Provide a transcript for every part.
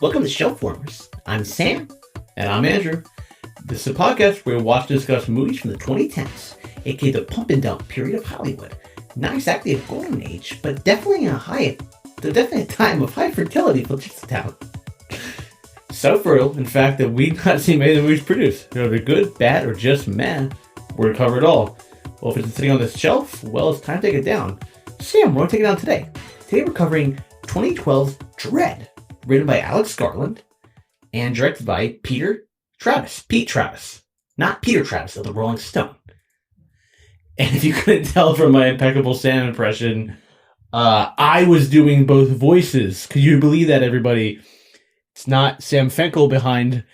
Welcome to Shelf Warmers. I'm Sam. And I'm Andrew. This is a podcast where we watch and discuss movies from the 2010s, aka the pump and dump period of Hollywood. Not exactly a golden age, but definitely a time of high fertility for just talent. So fertile, in fact, that we've not seen many of the movies produced. Whether they're good, bad, or just meh, we're to cover it all. Well, if it's sitting on this shelf, well, it's time to take it down. Sam, we're going to take it down today. Today we're covering 2012's Dredd, written by Alex Garland and directed by Pete Travis. Not Peter Travis of the Rolling Stone. And if you couldn't tell from my impeccable Sam impression, I was doing both voices. Could you believe that, everybody? It's not Sam Fenkel behind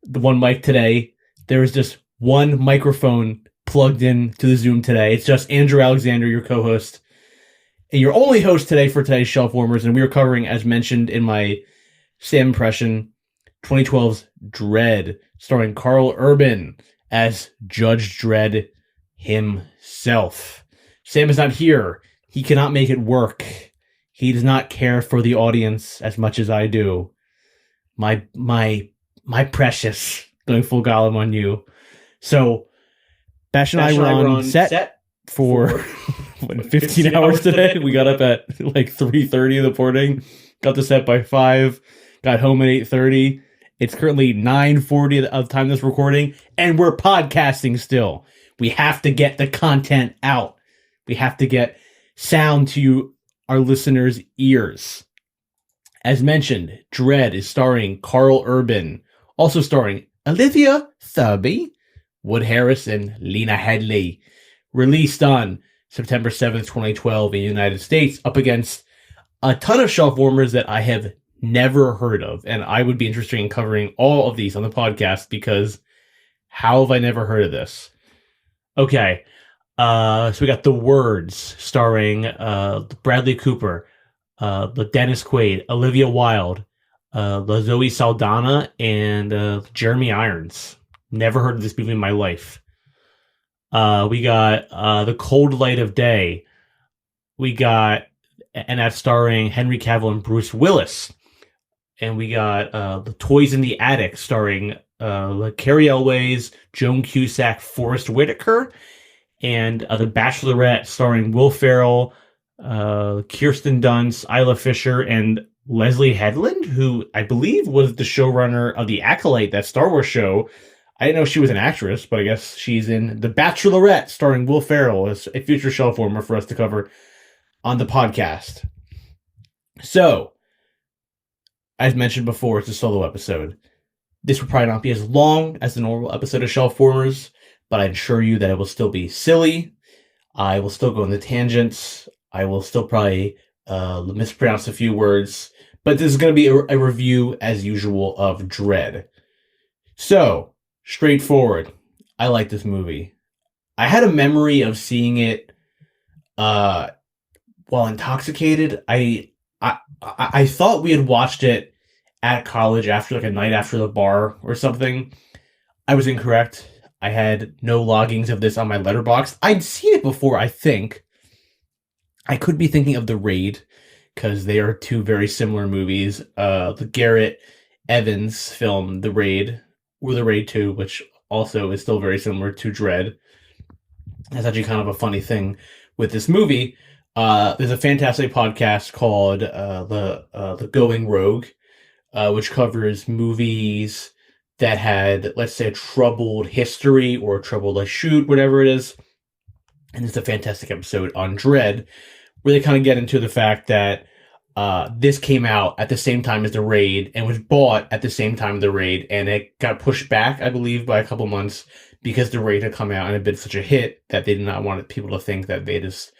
the one mic today. There is just one microphone plugged in to the Zoom today. It's just Andrew Alexander, your co-host, and your only host today for today's Shelf Warmers. And we are covering, as mentioned in my Sam impression, 2012's Dredd, starring Karl Urban as Judge Dredd himself. Sam is not here. He cannot make it work. He does not care for the audience as much as I do. My precious, going full Gollum on you. So, Bash and I were on set for 15 hours today. We got up at like 3:30 in the morning, got to set by 5, got home at 8:30. It's currently 9:40 of the time this recording, and we're podcasting still. We have to get the content out. We have to get sound to our listeners' ears. As mentioned, Dredd is starring Karl Urban, also starring Olivia Thirlby, Wood Harris, and Lena Headey. Released on September 7th, 2012 in the United States, up against a ton of shelf warmers that I have never heard of. And I would be interested in covering all of these on the podcast because how have I never heard of this? Okay, so we got The Words, starring Bradley Cooper, the Dennis Quaid, Olivia Wilde, the Zoe Saldana, and Jeremy Irons. Never heard of this movie in my life. We got The Cold Light of Day. And that's starring Henry Cavill and Bruce Willis. And we got The Toys in the Attic, starring Carrie Elways, Joan Cusack, Forrest Whitaker, and The Bachelorette, starring Will Ferrell, Kirsten Dunst, Isla Fisher, and Leslie Headland, who I believe was the showrunner of The Acolyte, that Star Wars show. I didn't know she was an actress, but I guess she's in The Bachelorette, starring Will Ferrell, as a future shelf warmer for us to cover on the podcast. So, as mentioned before, it's a solo episode. This will probably not be as long as the normal episode of Shelf Warmers, but I assure you that it will still be silly. I will still go into tangents. I will still probably mispronounce a few words, but this is going to be a review, as usual, of Dredd. So, straightforward. I like this movie. I had a memory of seeing it while intoxicated. I thought we had watched it at college after like a night after the bar or something. I was incorrect. I had no loggings of this on my Letterboxd. I'd seen it before, I think. I could be thinking of The Raid, because they are two very similar movies. The Garrett Evans film, The Raid, or The Raid 2, which also is still very similar to Dredd. That's actually kind of a funny thing with this movie. There's a fantastic podcast called The Going Rogue, which covers movies that had, let's say, a troubled history or a troubled shoot, whatever it is. And it's a fantastic episode on Dredd, where they kind of get into the fact that this came out at the same time as The Raid and was bought at the same time as The Raid, and it got pushed back, I believe, by a couple months because The Raid had come out and had been such a hit that they did not want people to think that they just,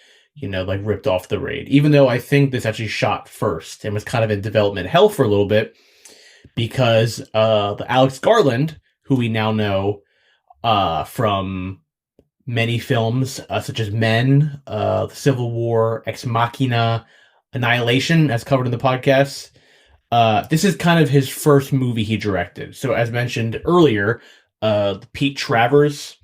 ripped off The Raid. Even though I think this actually shot first and was kind of in development hell for a little bit, because the Alex Garland, who we now know from many films such as Men, The Civil War, Ex Machina, Annihilation, as covered in the podcast. This is kind of his first movie he directed. So as mentioned earlier, Pete Travers,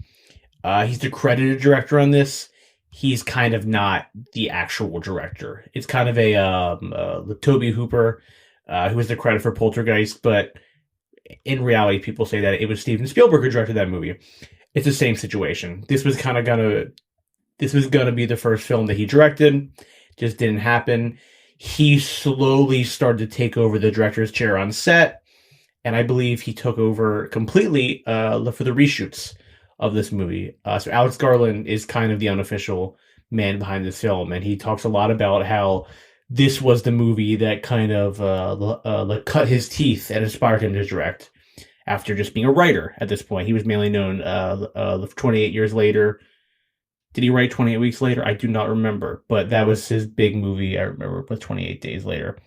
he's the credited director on this. He's kind of not the actual director. It's kind of the Toby Hooper who was the credit for Poltergeist, but in reality, people say that it was Steven Spielberg who directed that movie. It's the same situation. This was gonna be the first film that he directed. Just didn't happen. He slowly started to take over the director's chair on set, and I believe he took over completely for the reshoots of this movie. So Alex Garland is kind of the unofficial man behind this film, and he talks a lot about how this was the movie that kind of cut his teeth and inspired him to direct. After just being a writer at this point, he was mainly known 28 years later. Did he write 28 Weeks Later? I do not remember, but that was his big movie. I remember, but 28 Days Later,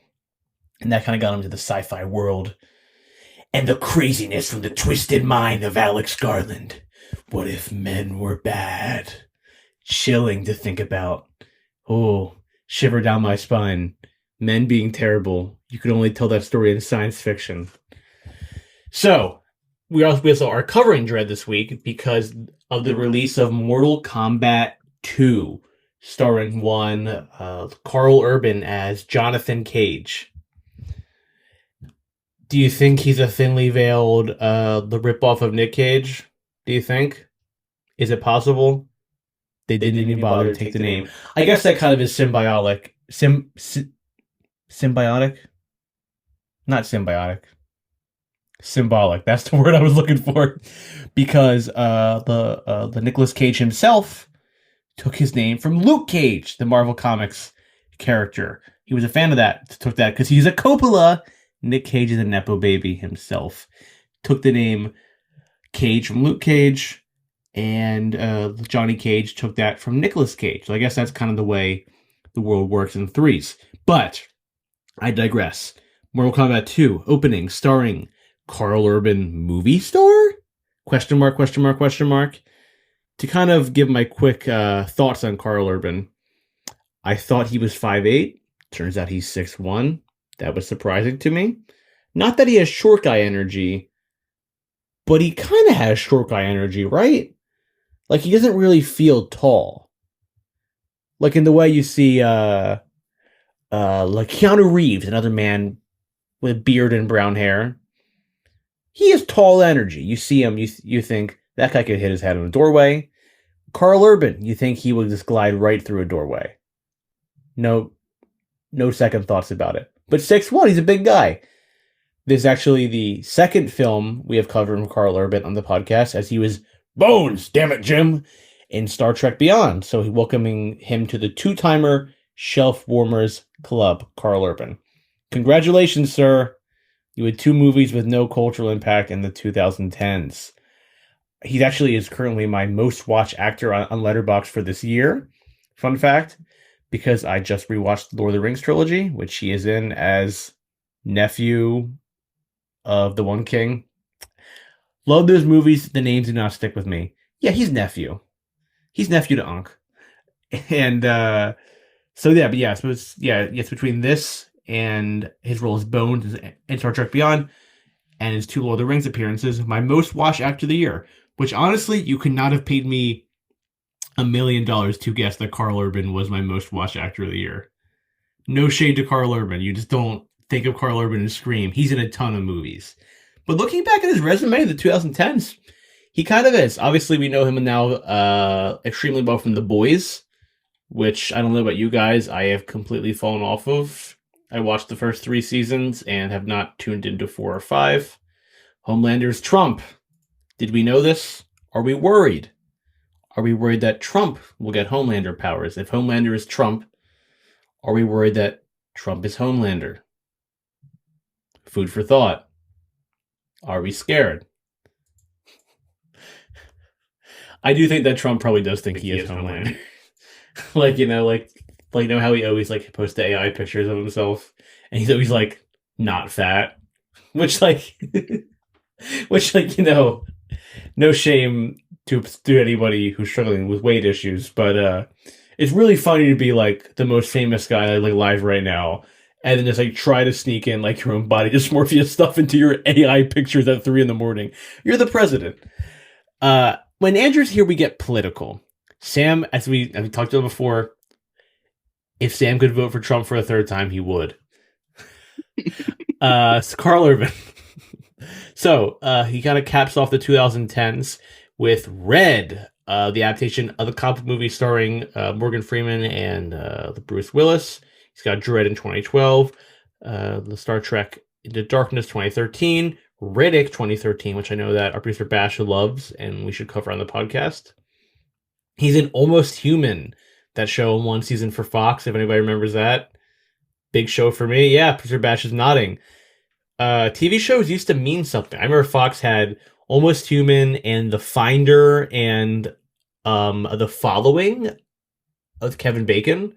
and that kind of got him to the sci-fi world and the craziness from the twisted mind of Alex Garland. What if men were bad? Chilling to think about. Oh, shiver down my spine. Men being terrible. You could only tell that story in science fiction. So, we also are covering Dredd this week because of the release of Mortal Kombat 2, starring Karl Urban as Jonathan Cage. Do you think he's a thinly veiled the ripoff of Nick Cage? Do you think? Is it possible? They didn't even bother to take the name. I guess that kind of is symbiotic. Symbiotic? Not symbiotic. Symbolic. That's the word I was looking for. Because the Nicolas Cage himself took his name from Luke Cage, the Marvel Comics character. He was a fan of that. Took that because he's a Coppola. Nick Cage is a Nepo baby himself. Took the name Cage from Luke Cage. And Johnny Cage took that from Nicolas Cage. So I guess that's kind of the way the world works in threes. But I digress. Mortal Kombat 2 opening starring Karl Urban movie star? Question mark, question mark, question mark. To kind of give my quick thoughts on Karl Urban, I thought he was 5'8". Turns out he's 6'1". That was surprising to me. Not that he has short guy energy, but he kind of has short guy energy, right? Like, he doesn't really feel tall. Like, in the way you see, like Keanu Reeves, another man with beard and brown hair. He has tall energy. You see him, you think, that guy could hit his head on a doorway. Karl Urban, you think he would just glide right through a doorway. No second thoughts about it. But 6'1", he's a big guy. This is actually the second film we have covered from Karl Urban on the podcast, as he was Bones, damn it, Jim, in Star Trek Beyond. So welcoming him to the two-timer Shelf Warmers Club, Karl Urban. Congratulations, sir. You had 2 movies with no cultural impact in the 2010s. He actually is currently my most watched actor on Letterboxd for this year. Fun fact, because I just rewatched the Lord of the Rings trilogy, which he is in as nephew of the One King. Love those movies. The names do not stick with me. Yeah, he's nephew. He's nephew to Unc. And so it's between this and his role as Bones in Star Trek Beyond and his 2 Lord of the Rings appearances, my most watched actor of the year. Which honestly, you could not have paid me $1 million to guess that Karl Urban was my most watched actor of the year. No shade to Karl Urban. You just don't think of Karl Urban and scream. He's in a ton of movies. But looking back at his resume in the 2010s, he kind of is. Obviously, we know him now extremely well from The Boys, which I don't know about you guys. I have completely fallen off of. I watched the first 3 seasons and have not tuned into 4 or 5. Homelander's Trump. Did we know this? Are we worried? Are we worried that Trump will get Homelander powers? If Homelander is Trump, are we worried that Trump is Homelander? Food for thought. Are we scared? I do think that Trump probably does think he is Homelander. Like how he always posts the AI pictures of himself, and he's always not fat, which no shame to anybody who's struggling with weight issues, but it's really funny to be the most famous guy live right now, and then just try to sneak in your own body dysmorphia stuff into your AI pictures at 3 a.m. You're the president. When Andrew's here, we get political. Sam, as we talked about before, if Sam could vote for Trump for a 3rd time, he would. It's Karl Urban. So he kind of caps off the 2010s with Red, the adaptation of the comic movie starring Morgan Freeman and the Bruce Willis. He's got Dredd in 2012, the Star Trek Into Darkness 2013, Riddick 2013, which I know that our producer Bash loves and we should cover on the podcast. He's in Almost Human, that show in one season for Fox, if anybody remembers that. Big show for me. Yeah, producer Bash is nodding. TV shows used to mean something. I remember Fox had Almost Human and The Finder and The Following of Kevin Bacon.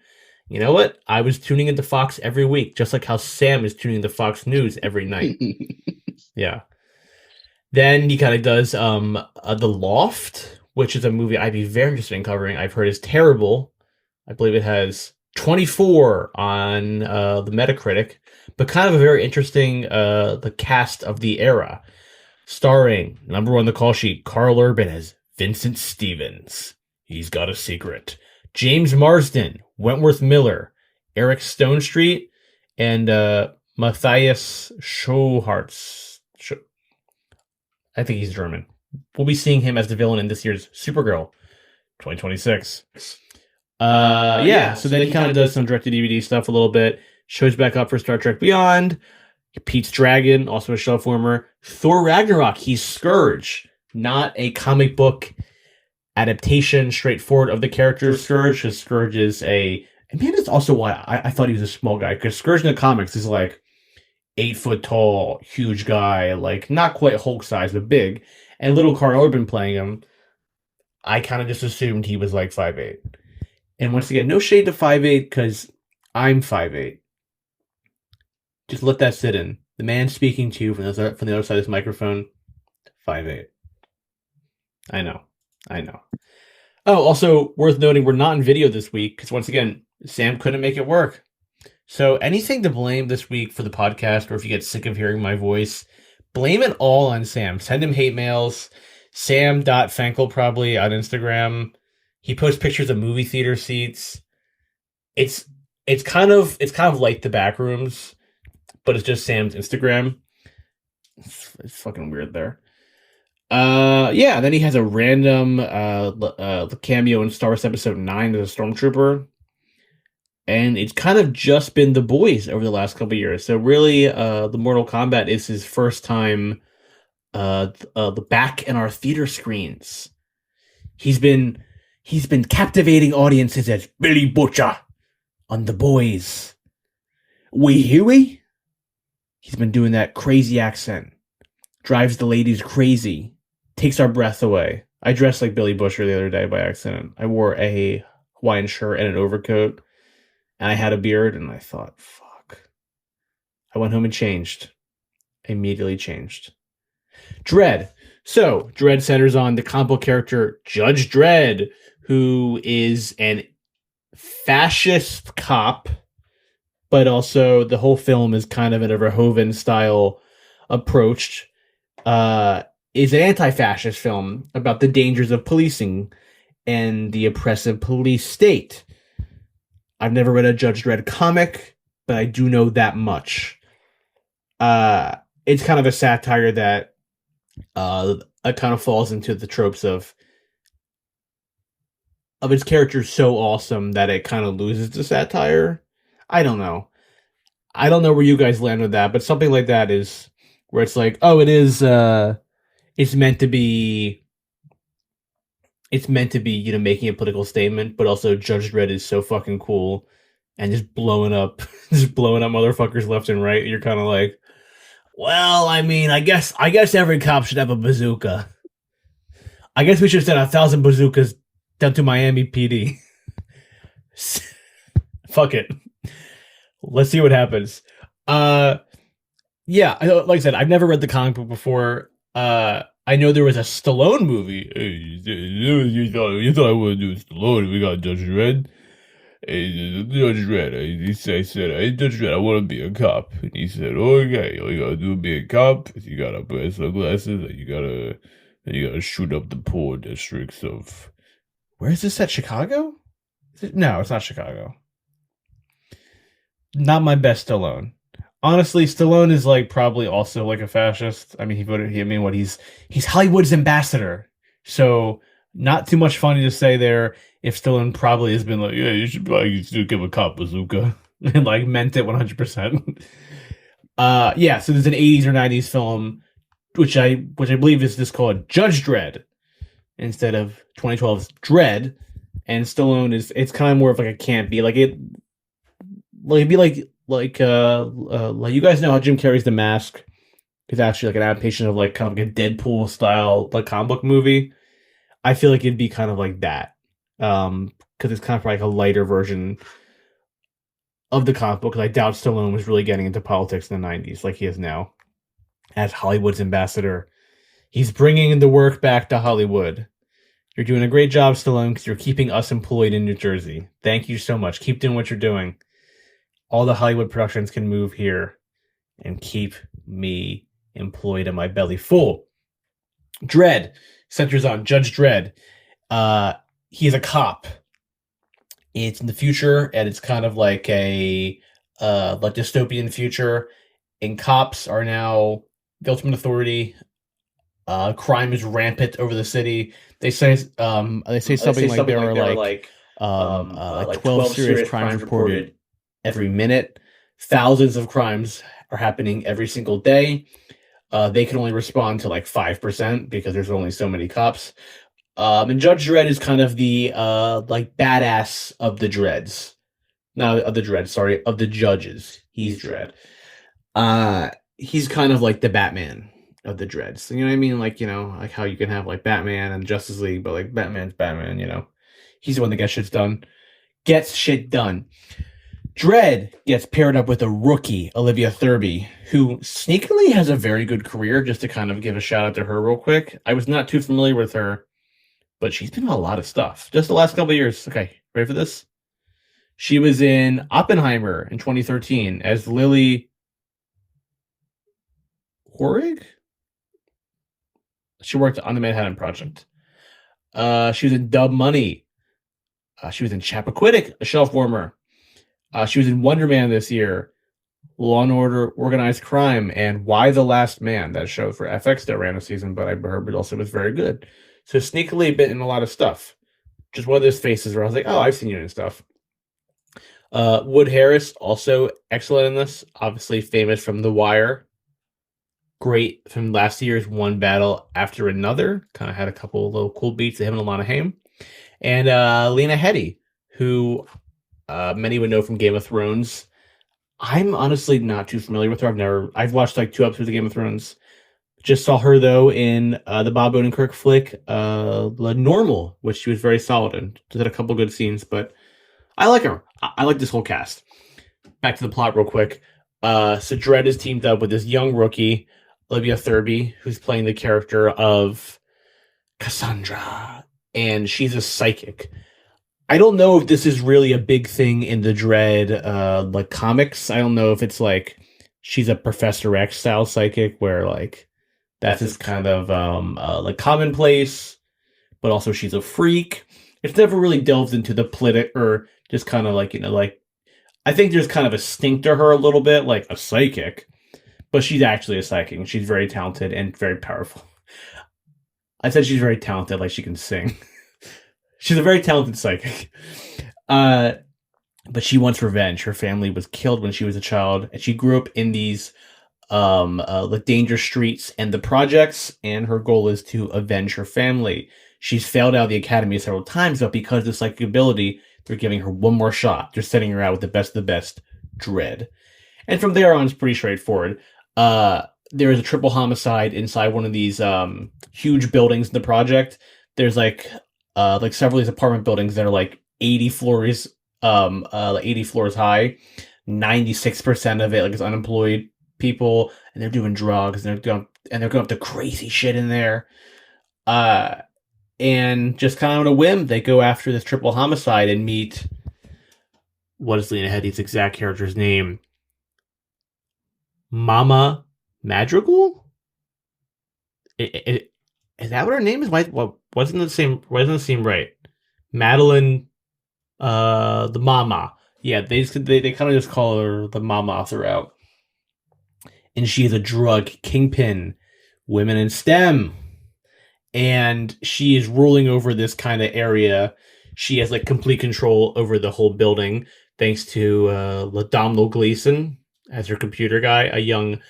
You know what? I was tuning into Fox every week, just like how Sam is tuning into Fox News every night. Yeah. Then he kind of does The Loft, which is a movie I'd be very interested in covering. I've heard is terrible. I believe it has 24 on the Metacritic, but kind of a very interesting the cast of the era. Starring, number one on the call sheet, Karl Urban as Vincent Stevens. He's got a secret. James Marsden, Wentworth Miller, Eric Stonestreet, and Matthias Schohartz. I think he's German. We'll be seeing him as the villain in this year's Supergirl 2026. So then he kind of does some direct-to-DVD stuff a little bit. Shows back up for Star Trek Beyond. Pete's Dragon, also a shelf warmer. Thor Ragnarok, he's Scourge. Not a comic book adaptation, straightforward of the character of Scourge, because Scourge is and maybe that's also why I thought he was a small guy, because Scourge in the comics is like 8 foot tall, huge guy, like not quite Hulk size, but big. And little Karl Urban playing him, I kind of just assumed he was like 5'8". And once again, no shade to 5'8", because I'm 5'8". Just let that sit in. The man speaking to you from the other side of this microphone, 5'8". I know. Oh, also worth noting, we're not in video this week, because once again, Sam couldn't make it work. So anything to blame this week for the podcast, or if you get sick of hearing my voice, blame it all on Sam. Send him hate mails. Sam.Fenkel probably on Instagram. He posts pictures of movie theater seats. It's kind of like the back rooms, but it's just Sam's Instagram. It's fucking weird there. Then he has a random cameo in Star Wars Episode 9 as a Stormtrooper. And it's kind of just been The Boys over the last couple of years. So really, the Mortal Kombat is his first time the back in our theater screens. He's been captivating audiences as Billy Butcher on The Boys. Wee Huey? He's been doing that crazy accent. Drives the ladies crazy. Takes our breath away. I dressed like Billy Butcher the other day by accident. I wore a Hawaiian shirt and an overcoat. And I had a beard, and I thought, fuck. I went home and changed. Immediately changed. Dredd. So, Dredd centers on the comic book character Judge Dredd, who is an fascist cop, but also the whole film is kind of in a Verhoeven-style approach. Is an anti-fascist film about the dangers of policing and the oppressive police state. I've never read a Judge Dredd comic, but I do know that much. It's kind of a satire that it kind of falls into the tropes of its character so awesome that it kind of loses the satire. I don't know. I don't know where you guys land with that, but something like that is where it's like, oh, it's meant to be, making a political statement, but also Judge Dredd is so fucking cool and just blowing up motherfuckers left and right. You're kind of like, well, I mean, I guess every cop should have a bazooka. I guess we should send 1,000 bazookas down to Miami PD. Fuck it. Let's see what happens. Like I said, I've never read the comic book before. I know there was a Stallone movie. Hey, you thought I would do Stallone? We got Judge Dredd. Hey, Judge Dredd. I said, hey, Judge Dredd, I want to be a cop. And he said, okay, all you gotta do is be a cop. You gotta wear sunglasses, and you gotta shoot up the poor districts of. Where is this at? Chicago? No, it's not Chicago. Not my best Stallone. Honestly, Stallone is like probably also like a fascist. I mean, he voted. I mean, what he's Hollywood's ambassador. So not too much funny to say there. If Stallone probably has been like, yeah, you should like you should give a cop bazooka and like meant it 100%. Yeah. So there's an 80s or 90s film which I believe is just called Judge Dredd instead of 2012's Dredd, and Stallone is it's kind of more of like a campy like it'd be like you guys know how Jim Carrey's The Mask is actually like an adaptation of like kind of like a Deadpool style like comic book movie. I feel like it'd be kind of like that. Because it's kind of like a lighter version of the comic book. Because I doubt Stallone was really getting into politics in the 90s like he is now as Hollywood's ambassador. He's bringing the work back to Hollywood. You're doing a great job, Stallone, because you're keeping us employed in New Jersey. Thank you so much. Keep doing what you're doing. All the Hollywood productions can move here and keep me employed and my belly full. Dredd centers on Judge Dredd. He's a cop. It's in the future, and it's kind of like a like dystopian future. And cops are now the ultimate authority. Crime is rampant over the city. They say something like there are like 12 serious crimes reported every minute. Thousands of crimes are happening every single day. They can only respond to like 5% because there's only so many cops. And Judge Dredd is kind of the like badass of the Dredds. Not of the Dredds, sorry, of the judges. He's Dredd. He's kind of like the Batman of the Dredds. You know what I mean? Like, you know, like how you can have like Batman and Justice League, but like Batman's Batman, you know. He's the one that gets shit done. Dredd gets paired up with a rookie, Olivia Thirby, who sneakily has a very good career, just to kind of give a shout out to her real quick. I was not too familiar with her, but she's been in a lot of stuff. Just the last couple of years. Okay, ready for this? She was in Oppenheimer in 2013 as Lily Horrig? She worked on the Manhattan Project. She was in Dub Money. She was in Chappaquiddick, a shelf warmer. She was in Wonder Man this year, Law and Order, Organized Crime, and Why the Last Man. That show for FX that ran a season, but I heard it also was very good. So sneakily been in a lot of stuff. Just one of those faces where I was like, oh, I've seen you in stuff. Wood Harris, also excellent in this. Obviously famous from The Wire. Great from last year's One Battle After Another. Kind of had a couple of little cool beats to him and Alana Haim. And Lena Headey, who many would know from Game of Thrones. I'm honestly not too familiar with her. I've watched like 2 episodes of Game of Thrones. Just saw her though in the Bob Odenkirk flick, Normal, which she was very solid in. Just had a couple good scenes, but I like her. I like this whole cast. Back to the plot real quick. So Dredd is teamed up with this young rookie, Olivia Thirby, who's playing the character of Cassandra, and she's a psychic. I don't know if this is really a big thing in the Dredd like comics. I don't know if it's like she's a Professor X style psychic where like that's just kind of like commonplace, but also she's a freak. It's never really delved into the or just kind of like, you know, like I think there's kind of a stink to her a little bit, like a psychic, but she's actually a psychic and she's very talented and very powerful. I said she's very talented, like she can sing. She's a very talented psychic. But she wants revenge. Her family was killed when she was a child, and she grew up in these the danger streets and the projects, and her goal is to avenge her family. She's failed out of the academy several times, but because of the psychic ability, they're giving her one more shot. They're setting her out with the best of the best, Dredd. And from there on, it's pretty straightforward. There is a triple homicide inside one of these huge buildings in the project. There's like several of these apartment buildings that are like 80 floors, 80 floors high. 96% of it like is unemployed people, and they're doing drugs, and they're going up to crazy shit in there. And just kind of on a whim, they go after this triple homicide and meet what is Lena Headey's exact character's name? Mama Madrigal? Is that what her name is? Why wasn't the same right? Madeline, the Mama. Yeah, they kind of just call her the Mama throughout. and she is a drug kingpin, women in STEM, and she is ruling over this kind of area. She has like complete control over the whole building, thanks to Domhnall Gleeson as her computer guy, a young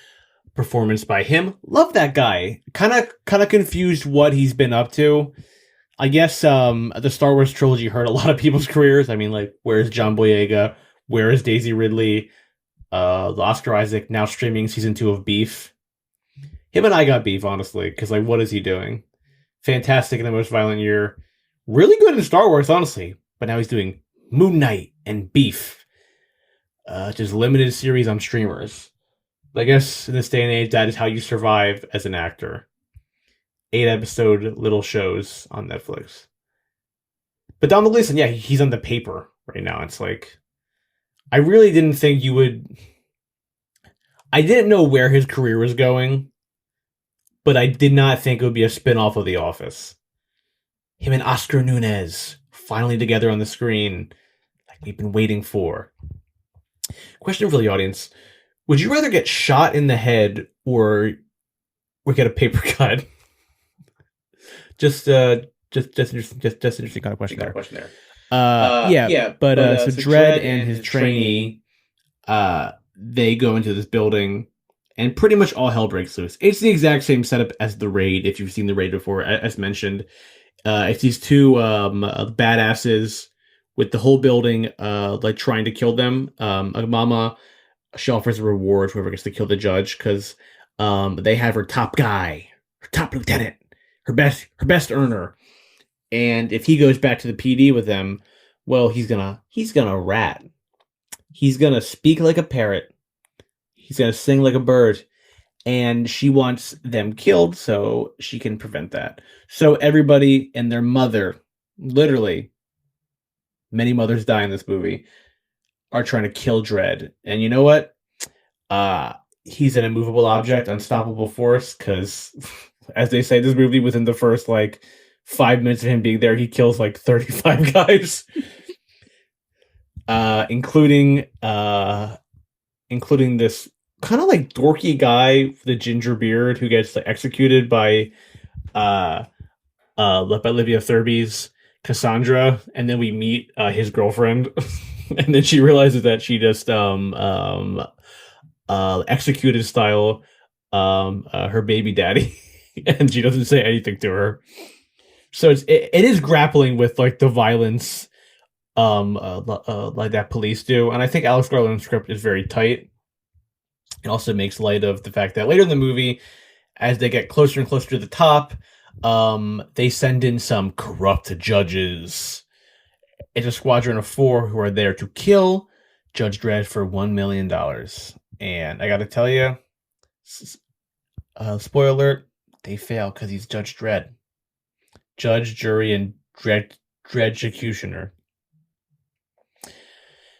performance by him. Love that guy. Kind of confused what he's been up to. I guess the Star Wars trilogy hurt a lot of people's careers. I mean, like, where's John Boyega? Where is Daisy Ridley? The Oscar Isaac now streaming season 2 of Beef. Him and I got beef, honestly, because like, what is he doing? Fantastic in The Most Violent Year. Really good in Star Wars, honestly. But now he's doing Moon Knight and Beef. Just limited series on streamers. I guess in this day and age, that is how you survive as an actor. 8-episode little shows on Netflix. But Domhnall Gleeson, yeah, he's on The Paper right now. It's like, I really didn't think you would... I didn't know where his career was going, but I did not think it would be a spin-off of The Office. Him and Oscar Nunez finally together on the screen, like we've been waiting for. Question for the audience. Would you rather get shot in the head or get a paper cut? Just interesting kind of question there. So Dredd and his trainee, they go into this building, and pretty much all hell breaks loose. It's the exact same setup as The Raid, if you've seen The Raid before, as mentioned. It's these two badasses with the whole building like trying to kill them. Mama, she offers a reward for whoever gets to kill the judge, because they have her top guy, her top lieutenant, her best earner. And if he goes back to the PD with them, well, he's gonna rat. He's gonna speak like a parrot. He's gonna sing like a bird. And she wants them killed so she can prevent that. So everybody and their mother, literally, many mothers die in this movie, are trying to kill Dredd. And you know what? He's an immovable object, unstoppable force, because, as they say, this movie, within the first, 5 minutes of him being there, he kills, 35 guys. Including this kind of dorky guy with the ginger beard who gets executed by Olivia Thirby's Cassandra, and then we meet his girlfriend, and then she realizes that she just executed style her baby daddy, and she doesn't say anything to her. So it is grappling with the violence like that police do, and I think Alex Garland's script is very tight. It also makes light of the fact that later in the movie, as they get closer and closer to the top, they send in some corrupt judges. It's a squadron of 4 who are there to kill Judge Dredd for $1 million. And I gotta tell you, spoiler alert, they fail because he's Judge Dredd. Judge, jury, and Dredd-executioner.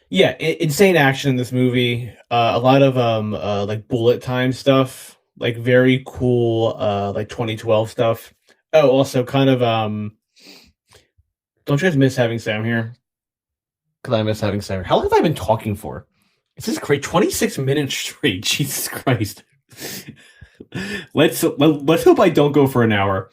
Yeah, insane action in this movie. A lot of bullet time stuff, very cool 2012 stuff. Oh, also kind of don't you guys miss having Sam here? Because I miss having Sam here. How long have I been talking for? This is great. 26 minutes straight. Jesus Christ. Let's hope I don't go for an hour.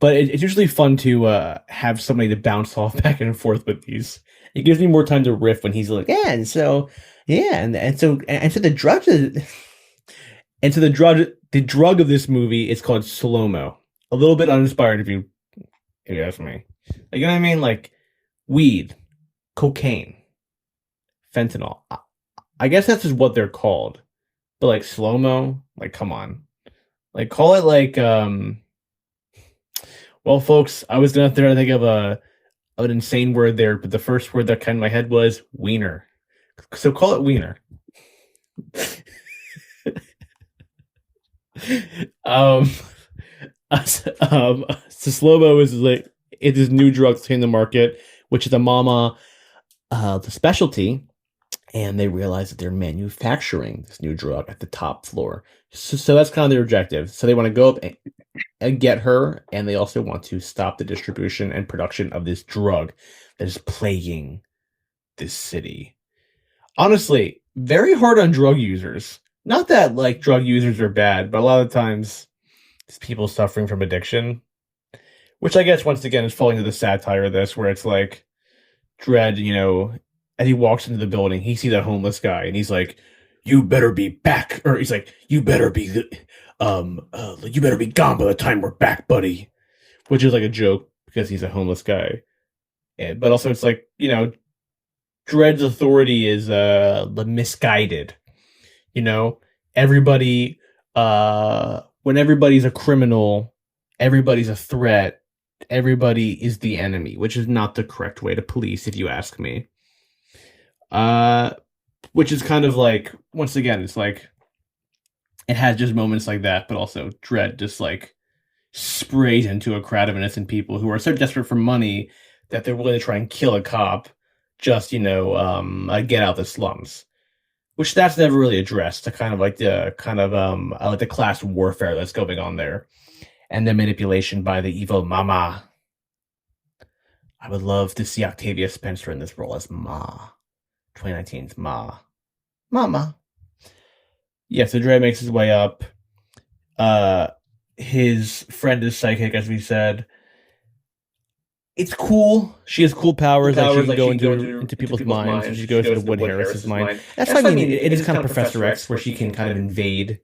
But it's usually fun to have somebody to bounce off back and forth with these. It gives me more time to riff when he's like, yeah, and so the drug of this movie is called slow-mo. A little bit uninspired if you ask me. You know what I mean? Weed, cocaine, fentanyl. I guess that's just what they're called. But slow-mo, come on. Call it well, folks, I was gonna have to think of an insane word there, but the first word that came in my head was wiener. So call it wiener. So slow-mo is it is new drug hitting the market, which is a mama the specialty, and they realize that they're manufacturing this new drug at the top floor. So that's kind of their objective. So they want to go up and get her, and they also want to stop the distribution and production of this drug that is plaguing this city. Honestly, very hard on drug users. Not that like drug users are bad, but a lot of times it's people suffering from addiction, which I guess once again is falling into the satire of this, where it's like Dredd, as he walks into the building, he sees a homeless guy, and he's like, "You better be back," or he's like, you better be gone by the time we're back, buddy," which is like a joke because he's a homeless guy, but also it's like Dredd's authority is misguided. You know, everybody, when everybody's a criminal, everybody's a threat, everybody is the enemy, which is not the correct way to police, if you ask me. Which is kind of like, once again, it's like, it has just moments like that, but also Dredd just like sprays into a crowd of innocent people who are so desperate for money that they're willing to try and kill a cop just, get out the slums. Which that's never really addressed. The kind of like the class warfare that's going on there, and the manipulation by the evil Mama. I would love to see Octavia Spencer in this role as Ma. 2019's Ma. Mama. Yeah, so Dredd makes his way up. His friend is psychic, as we said. It's cool. She has cool powers. Like she can go into people's minds. And she goes into Wood Harris's mind. That's what I mean. It is kind of Professor X, where she can kind of invade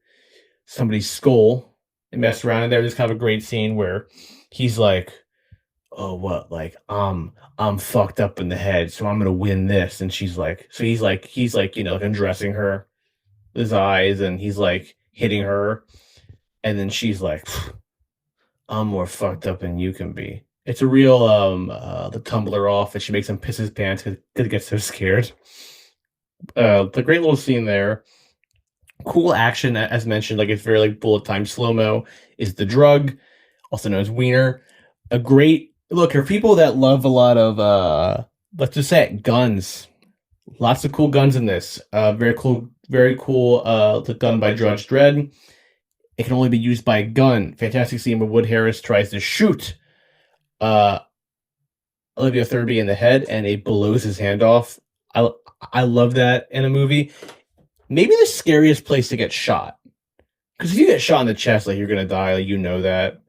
somebody's skull and mess around in there. There's kind of a great scene where he's like, "Oh, what? Like, I'm fucked up in the head, so I'm gonna win this." And she's like, he's like, like undressing her, his eyes, and he's like hitting her, and then she's like, "I'm more fucked up than you can be." It's a real the tumbler off, and she makes him piss his pants because he gets so scared. The great little scene there. Cool action, as mentioned, like it's very like bullet time slow-mo is the drug, also known as wiener. A great look for people that love a lot of let's just say it, guns. Lots of cool guns in this. Very cool, the gun by Judge Dredd. It can only be used by a gun. Fantastic scene where Wood Harris tries to shoot Olivia Thirlby in the head, and it blows his hand off. I love that in a movie. Maybe the scariest place to get shot, because if you get shot in the chest, like you're gonna die, like that.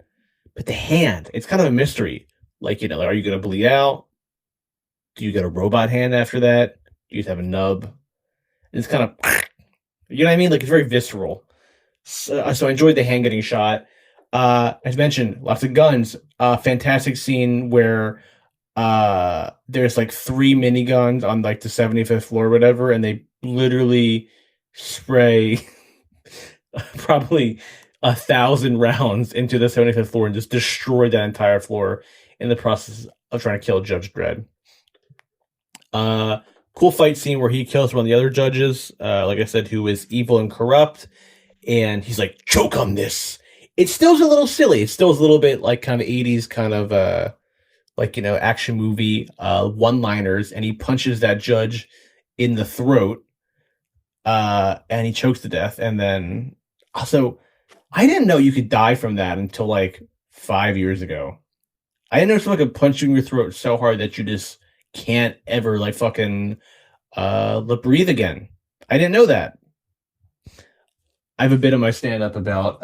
But the hand, it's kind of a mystery. Like like, are you gonna bleed out? Do you get a robot hand after that? Do you just have a nub? And it's kind of, you know what I mean? Like it's very visceral. So I enjoyed the hand getting shot. As mentioned, lots of guns. Fantastic scene where there's like 3 miniguns on like the 75th floor or whatever, and they literally spray probably 1,000 rounds into the 75th floor and just destroy that entire floor in the process of trying to kill Judge Dredd. Cool fight scene where he kills one of the other judges, like I said, who is evil and corrupt, and he's like, "Choke on this." It still's a little silly. It still's a little bit like kind of 80s kind of action movie one-liners, and he punches that judge in the throat, and he chokes to death. And then also, I didn't know you could die from that until like 5 years ago. I didn't know someone could punch you in your throat so hard that you just can't ever like fucking breathe again. I didn't know that. I have a bit of my stand-up about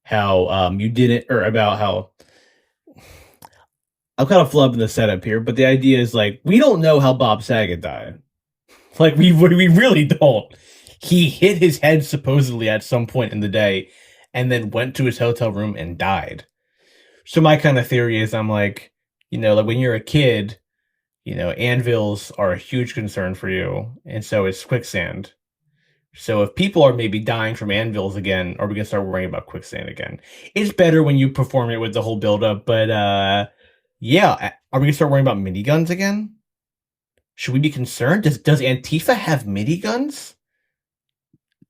how you didn't, or about how I'm kind of flubbing the setup here, but the idea is like, we don't know how Bob Saget died. Like we really don't. He hit his head supposedly at some point in the day, and then went to his hotel room and died. So my kind of theory is, I'm like, like when you're a kid, anvils are a huge concern for you, and so is quicksand. So if people are maybe dying from anvils again, are we gonna start worrying about quicksand again? It's better when you perform it with the whole buildup, but yeah, are we gonna start worrying about miniguns again? Should we be concerned? Does Antifa have miniguns?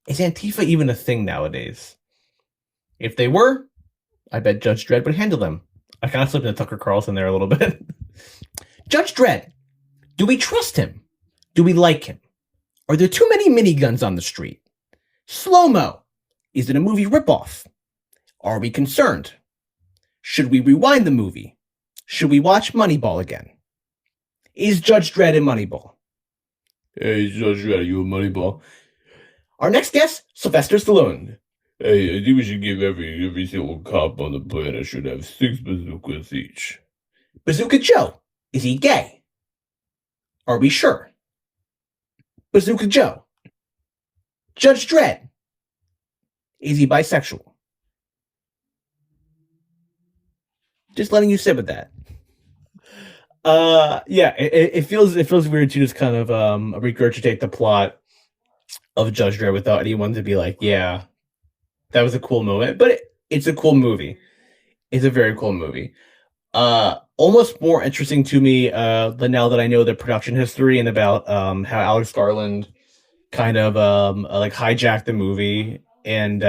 Is Antifa even a thing nowadays? If they were, I bet Judge Dredd would handle them. I kind of slipped into Tucker Carlson there a little bit. Judge Dredd, do we trust him? Do we like him? Are there too many miniguns on the street? Slow-mo, is it a movie ripoff? Are we concerned? Should we rewind the movie? Should we watch Moneyball again? Is Judge Dredd in Moneyball? Hey, Judge Dredd, you a moneyball? Our next guest, Sylvester Stallone. Hey, I think we should give every single cop on the planet should have 6 bazookas each. Bazooka Joe. Is he gay? Are we sure? Bazooka Joe. Judge Dredd. Is he bisexual? Just letting you sit with that. Yeah, it feels weird to just kind of regurgitate the plot of Judge Dredd without anyone to be like, yeah, that was a cool moment. But it's a cool movie. It's a very cool movie. Almost more interesting to me than now that I know the production history and about how Alex Garland kind of like hijacked the movie. And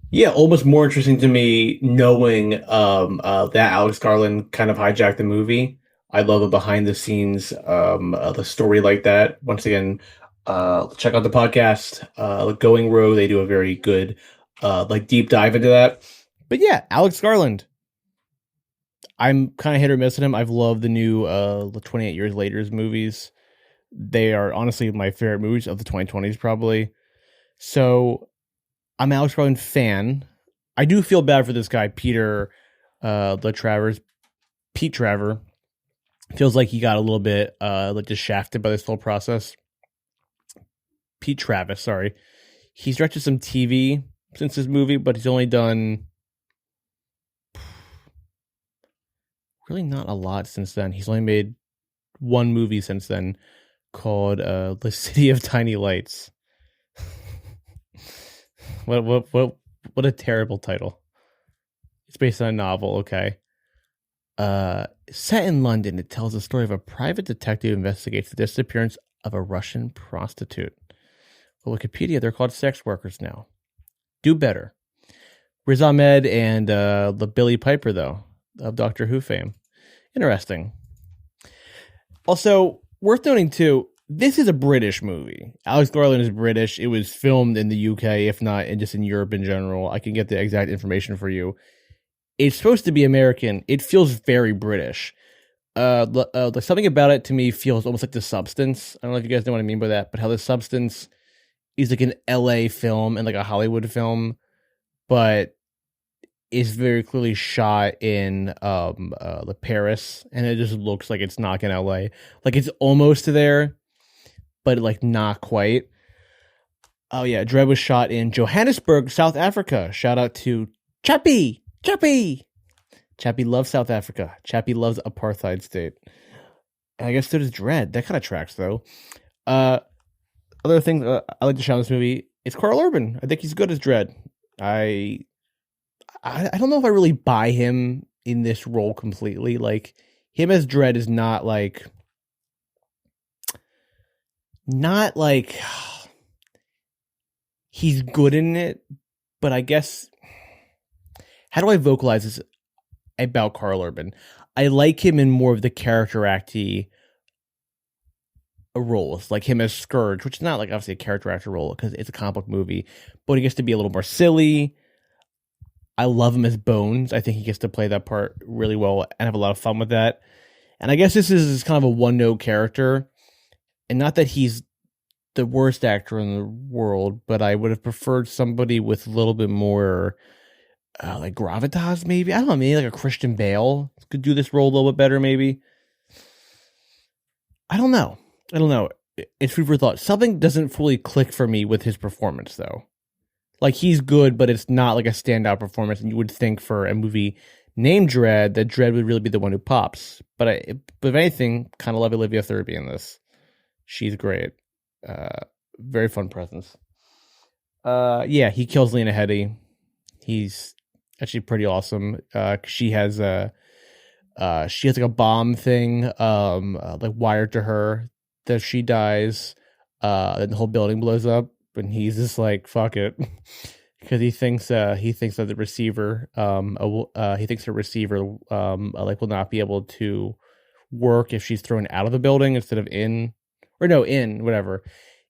yeah, almost more interesting to me knowing that Alex Garland kind of hijacked the movie. I love a behind the scenes the story like that. Once again, check out the podcast Going Row. They do a very good like deep dive into that. But yeah, Alex Garland. I'm kind of hit or miss with him. I've loved the new 28 Years Later's movies. They are honestly my favorite movies of the 2020s, probably. So I'm an Alex Garland fan. I do feel bad for this guy, Peter Travers. Pete Traver feels like he got a little bit like just shafted by this whole process. Pete Travis, sorry. He's directed some TV since this movie, but he's only done really not a lot since then. He's only made one movie since then called The City of Tiny Lights. What a terrible title. It's based on a novel, okay. Set in London, it tells the story of a private detective who investigates the disappearance of a Russian prostitute. On Wikipedia, they're called sex workers now. Do better. Riz Ahmed and the Billy Piper, though, of Doctor Who fame. Interesting. Also, worth noting, too, this is a British movie. Alex Garland is British. It was filmed in the UK, if not just in Europe in general. I can get the exact information for you. It's supposed to be American. It feels very British. Something about it to me feels almost like The Substance. I don't know if you guys know what I mean by that, but how The Substance is like an LA film and like a Hollywood film, but is very clearly shot in Paris, and it just looks like it's not in LA. Like it's almost there, but like not quite. Oh yeah, Dredd was shot in Johannesburg, South Africa. Shout out to Chappie. Chappie loves South Africa. Chappie loves apartheid state. And I guess so does Dredd. That kind of tracks though. Other things I like to shout in this movie. It's Karl Urban. I think he's good as Dredd. I don't know if I really buy him in this role completely. Like him as Dredd is not like he's good in it, but I guess how do I vocalize this about Karl Urban? I like him in more of the character acty roles, like him as Scourge, which is not like obviously a character actor role because it's a comic book movie, but he gets to be a little more silly. I love him as Bones. I think he gets to play that part really well and have a lot of fun with that. And I guess this is kind of a one-note character, and not that he's the worst actor in the world, but I would have preferred somebody with a little bit more like gravitas, maybe. I don't know, maybe like a Christian Bale could do this role a little bit better, maybe. I don't know. It's food for thought. Something doesn't fully click for me with his performance, though. Like, he's good, but it's not like a standout performance, and you would think for a movie named Dredd, that Dredd would really be the one who pops. But if anything, kind of love Olivia Thirlby in this. She's great. Very fun presence. Yeah, he kills Lena Headey. He's actually pretty awesome. She has like a bomb thing like wired to her that she dies, and the whole building blows up, and he's just like, fuck it. Because he thinks that the receiver like will not be able to work if she's thrown out of the building instead of in, whatever.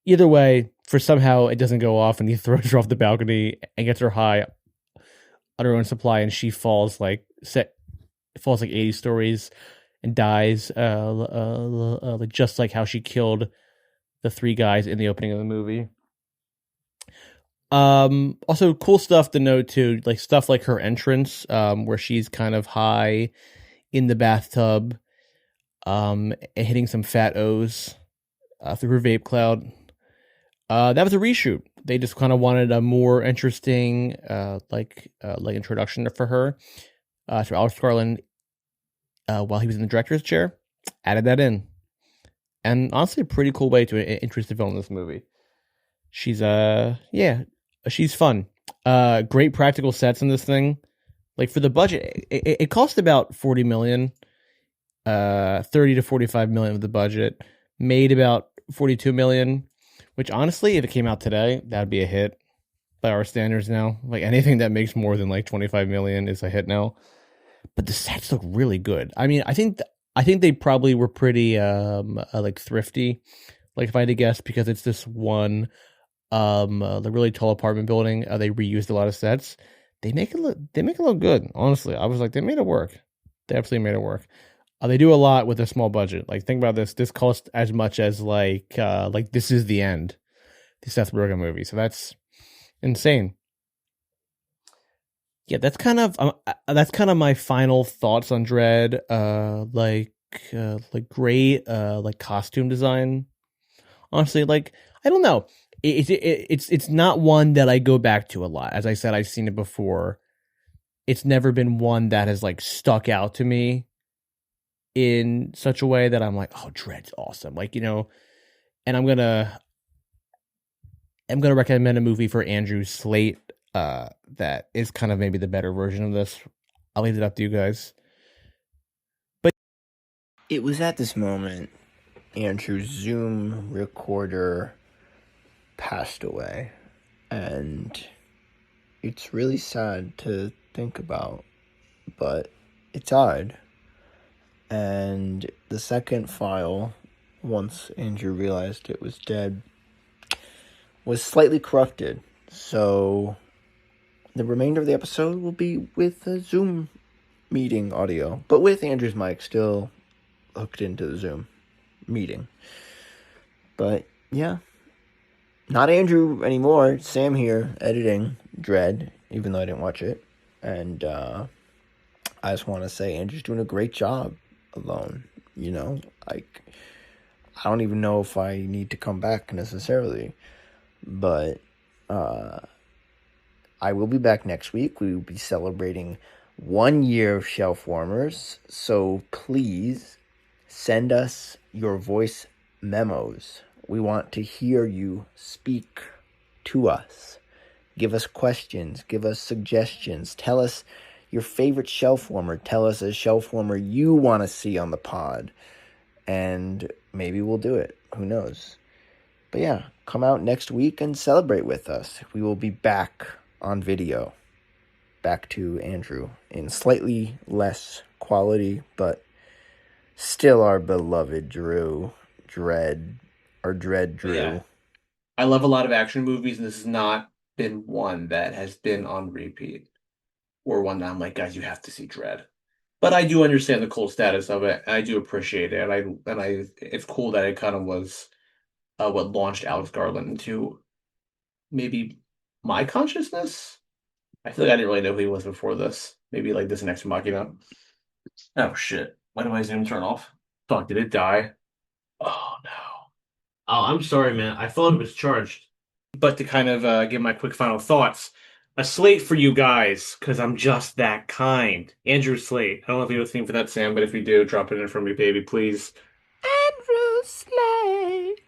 Either way, for somehow it doesn't go off, and he throws her off the balcony and gets her high on her own supply, and she falls like 80 stories and dies, like just like how she killed the three guys in the opening of the movie. Also cool stuff to note too, like stuff like her entrance, where she's kind of high in the bathtub, hitting some fat O's through her vape cloud. That was a reshoot. They just kind of wanted a more interesting, like introduction for her, to Alex Garland, while he was in the director's chair. Added that in, and honestly, a pretty cool way to introduce the villain in this movie. She's she's fun. Great practical sets in this thing. Like for the budget, it cost about $40 million, 30 to 45 million of the budget, made about 42 million. Which honestly, if it came out today, that'd be a hit by our standards now. Like anything that makes more than like 25 million is a hit now. But the sets look really good. I mean, I think they probably were pretty like thrifty. Like if I had to guess, because it's this one the really tall apartment building, they reused a lot of sets. They make it look good. Honestly, I was like, they made it work. They absolutely made it work. They do a lot with a small budget. Like think about this. This cost as much as like This Is the End, the Seth Rogen movie. So that's insane. Yeah, that's kind of my final thoughts on Dredd. Like great like costume design. Honestly, like I don't know. It's not one that I go back to a lot. As I said, I've seen it before. It's never been one that has like stuck out to me in such a way that I'm like, oh, Dredd's awesome. Like, you know, and I'm gonna recommend a movie for Andrew Slate that is kind of maybe the better version of this. I'll leave it up to you guys. But it was at this moment Andrew's Zoom recorder passed away, and it's really sad to think about, but it died. And the second file, once Andrew realized it was dead, was slightly corrupted. So the remainder of the episode will be with a Zoom meeting audio, but with Andrew's mic still hooked into the Zoom meeting. But yeah, not Andrew anymore. Sam here editing Dredd, even though I didn't watch it. And I just want to say Andrew's doing a great job alone. You know, like I don't even know if I need to come back necessarily, but I will be back next week. We will be celebrating 1 year of Shelf Warmers, so please send us your voice memos. We want to hear you speak to us. Give us questions, give us suggestions, tell us your favorite shelf warmer. Tell us a shelf warmer you want to see on the pod, and maybe we'll do it. Who knows? But yeah, come out next week and celebrate with us. We will be back on video. Back to Andrew in slightly less quality, but still our beloved Drew. Dredd Drew. yeah, I love a lot of action movies, and this has not been one that has been on repeat, or one that I'm like, guys, you have to see Dredd. But I do understand the cult status of it, and I do appreciate it, and I it's cool that it kind of was what launched Alex Garland into maybe my consciousness. I feel like I didn't really know who he was before this. Maybe like this next Machina. Oh shit! Why did my Zoom turn off? Fuck! Did it die? Oh no! Oh, I'm sorry, man. I thought it was charged. But to kind of give my quick final thoughts, a slate for you guys, because I'm just that kind. Andrew Slate. I don't know if you have a theme for that, Sam, but if you do, drop it in for me, baby, please. Andrew Slate.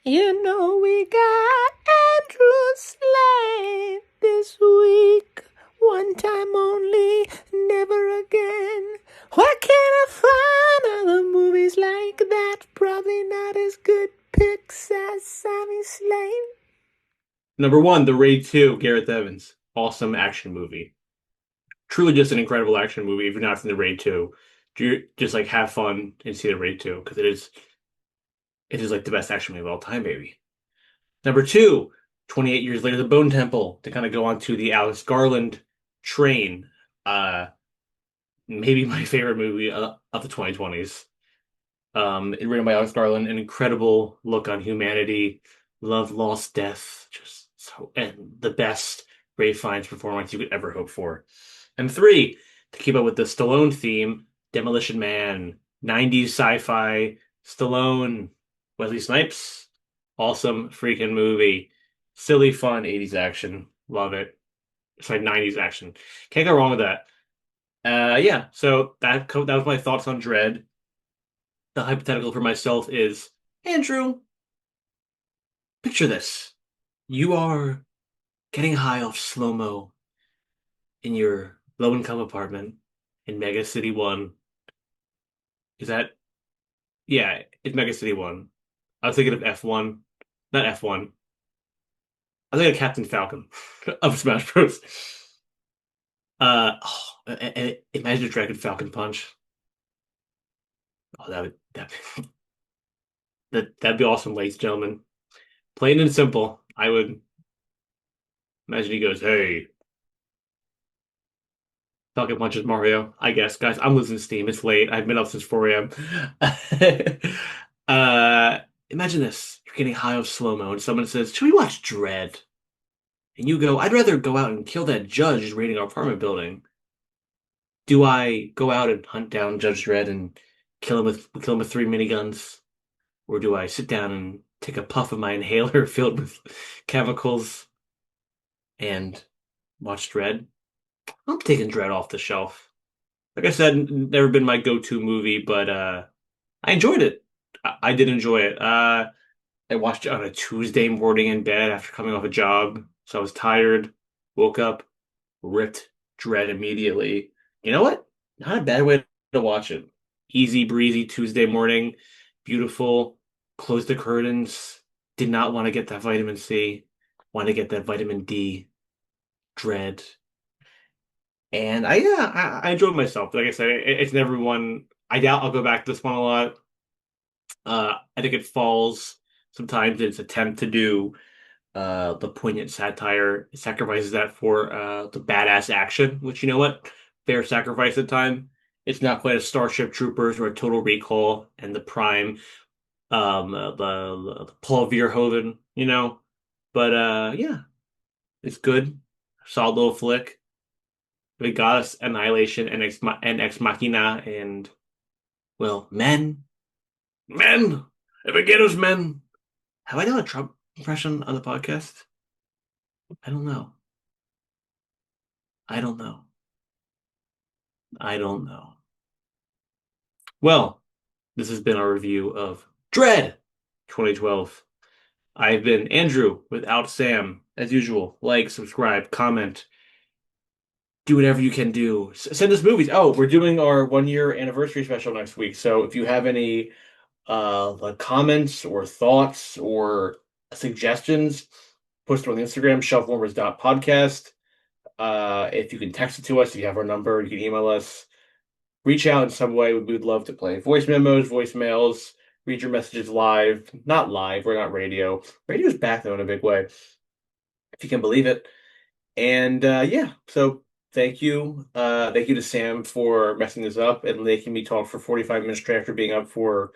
You know we got Andrew Slate this week. One time only, never again. Where can I find other movies like that? Probably not as good picks as Sammy Slate. Number 1, The Raid 2, Gareth Evans. Awesome action movie. Truly just an incredible action movie, if you're not from The Raid 2. Just like have fun and see The Raid 2, because it is like the best action movie of all time, baby. Number 2, 28 years later, The Bone Temple, to kind of go on to the Alex Garland train. Maybe my favorite movie of the 2020s. Written by Alex Garland, an incredible look on humanity, love, loss, death, just so, and the best Ray Fiennes performance you could ever hope for. And three, to keep up with the Stallone theme, Demolition Man, 90s sci-fi, Stallone, Wesley Snipes, awesome freaking movie. Silly, fun 80s action. Love it. Sorry, 90s action. Can't go wrong with that. Yeah, so that was my thoughts on Dredd. The hypothetical for myself is, Andrew, picture this. You are getting high off slow-mo in your low-income apartment in Mega City 1. Is that? Yeah, it's Mega City 1. I was thinking of F1, not F1. I was thinking of Captain Falcon of Smash Bros. Imagine a Dragon Falcon punch. Oh, that'd be awesome, ladies and gentlemen. Plain and simple. I would imagine he goes, "Hey, Falcon punches Mario." I guess, guys, I'm losing steam. It's late. I've been up since 4 a.m. Imagine this. You're getting high off slow-mo, and someone says, "Should we watch Dredd?" And you go, "I'd rather go out and kill that judge who's raiding our apartment building." Do I go out and hunt down Judge Dredd and kill him with 3 miniguns? Or do I sit down and take a puff of my inhaler filled with chemicals and watch Dredd? I'm taking Dredd off the shelf. Like I said, never been my go-to movie, but I enjoyed it. I did enjoy it. I watched it on a Tuesday morning in bed after coming off a job, so I was tired. Woke up, ripped Dredd immediately. You know what? Not a bad way to watch it. Easy breezy Tuesday morning, beautiful. Closed the curtains. Did not want to get that vitamin C. Want to get that vitamin D. Dredd. And I enjoyed myself. Like I said, it's never one. I doubt I'll go back to this one a lot. I think it falls sometimes in its attempt to do the poignant satire. It sacrifices that for the badass action, which, you know what? Fair sacrifice at time. It's not quite a Starship Troopers or a Total Recall and the Prime, the Paul Verhoeven, you know. But yeah, it's good. Solid little flick. We got us Annihilation and Ex Machina and, well, men. Men! Ever get us men? Have I done a Trump impression on the podcast? I don't know. I don't know. I don't know. Well, this has been our review of Dredd 2012. I've been Andrew without Sam. As usual, like, subscribe, comment, do whatever you can do. Send us movies. Oh, we're doing our 1 year anniversary special next week. So if you have any like comments or thoughts or suggestions, post it on Instagram, shelfwarmers.podcast. If you can text it to us, if you have our number, you can email us. Reach out in some way. We would love to play voice memos, voicemails, read your messages live. Not live, we're not radio. Radio's back though in a big way, if you can believe it. And yeah, so thank you. Thank you to Sam for messing this up and making me talk for 45 minutes straight after being up for,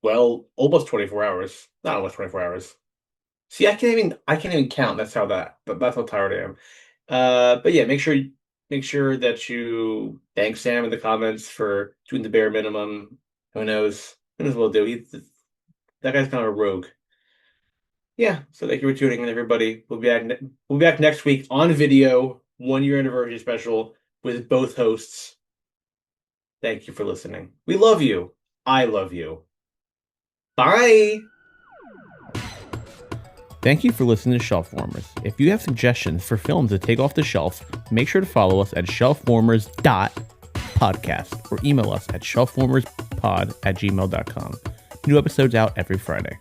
well, almost 24 hours. Not almost 24 hours. See, I can't even count. That's how tired I am. But yeah, make sure that you thank Sam in the comments for doing the bare minimum. Who knows? Who knows what he'll do? That guy's kind of a rogue. Yeah, so thank you for tuning in, everybody. We'll be back next week on video, 1 year anniversary special with both hosts. Thank you for listening. We love you. I love you. Bye. Thank you for listening to Shelf Warmers. If you have suggestions for films to take off the shelf, make sure to follow us at shelfwarmers.podcast or email us at shelfwarmerspod@gmail.com. New episodes out every Friday.